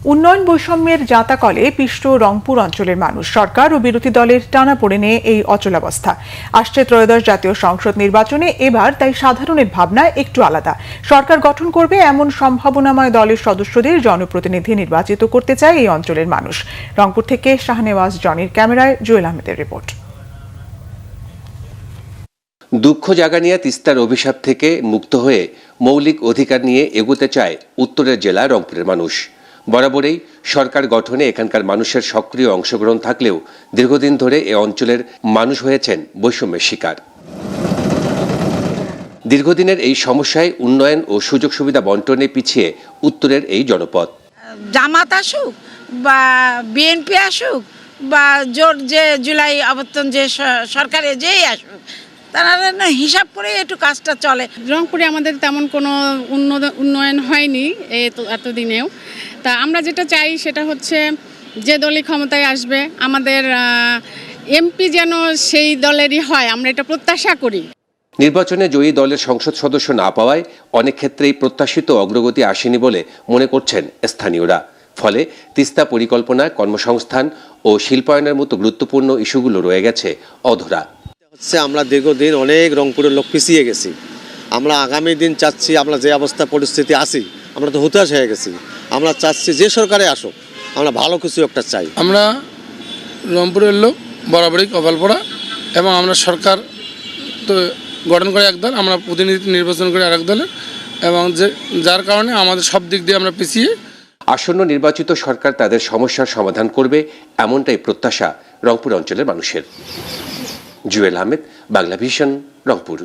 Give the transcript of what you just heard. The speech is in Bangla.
উন্নয়ন বৈষম্যের জাঁতাকলে পিষ্ট রংপুর অঞ্চলের মানুষ, সরকার ও বিরোধী দলের টানাপোড়েনে এই অচলাবস্থা। আসছে ত্রয়োদশ জাতীয় সংসদ নির্বাচনে এবার তাই সাধারণের ভাবনা একটু আলাদা। সরকার গঠন করবে এমন সম্ভাবনাময় দলের সদস্যদের জনপ্রতিনিধি নির্বাচিত করতে চায় এই অঞ্চলের মানুষ। রংপুর থেকে শাহনেওয়াজ জনির ক্যামেরায় জুয়েল আহমেদের রিপোর্ট। দুঃখ জাগানিয়া তিস্তার অভিশাপ থেকে মুক্ত হয়ে মৌলিক অধিকার নিয়ে এগোতে চায় উত্তরের জেলা রংপুরের মানুষ। বরাবরই সরকার গঠনে এখানকার মানুষের সক্রিয় অংশগ্রহণ থাকলেও দীর্ঘদিন ধরে এ অঞ্চলের মানুষ হয়েছেন বৈষম্যের শিকার। দীর্ঘদিনের এই সমস্যায় উন্নয়ন ও সুযোগ সুবিধা বন্টনে পিছিয়ে উত্তরের এই জনপদ। জামাত আসুক বা বিএনপি আসুক বা জোট যে জুলাই আবর্তন যে সরকারে যেই আসুক, তারা হিসাব করে একটু কাজটা চলে। রংপুরে আমাদের তেমন কোনো উন্নয়ন হয়নি এতদিনেও। তা আমরা যেটা চাই সেটা হচ্ছে যে দলই ক্ষমতায় আসবে আমাদের এমপি যেন সেই দলেরই হয়, আমরা এটা প্রত্যাশা করি। নির্বাচনে জয়ী দলের সংসদ সদস্য না পাওয়ায় অনেক ক্ষেত্রেই প্রত্যাশিত অগ্রগতি আসেনি বলে মনে করছেন স্থানীয়রা। ফলে তিস্তা পরিকল্পনা, কর্মসংস্থান ও শিল্পায়নের মতো গুরুত্বপূর্ণ ইস্যুগুলো রয়ে গেছে অধরা। আমরা দীর্ঘদিন অনেক রংপুরের লোক পিছিয়ে গেছি। আমরা আগামী দিন চাচ্ছি, আমরা যে অবস্থা পরিস্থিতি আছি আমরা তো হতাশ হয়ে গেছি। আমরা চাচ্ছি যে সরকারে আসুক, আমরা ভালো কিছু একটা চাই। আমরা রংপুরের লোক বরাবরই কপাল পড়া, এবং আমরা সরকার তো গঠন করে এক দল, আমরা প্রতিনিধি নির্বাচন করে আরেক দলের, এবং যার কারণে আমাদের সব দিক দিয়ে আমরা পিছিয়ে। আসন্ন নির্বাচিত সরকার তাদের সমস্যার সমাধান করবে এমনটাই প্রত্যাশা রংপুর অঞ্চলের মানুষের। জুয়েল আহমেদ, বাংলা ভিশন, রংপুর।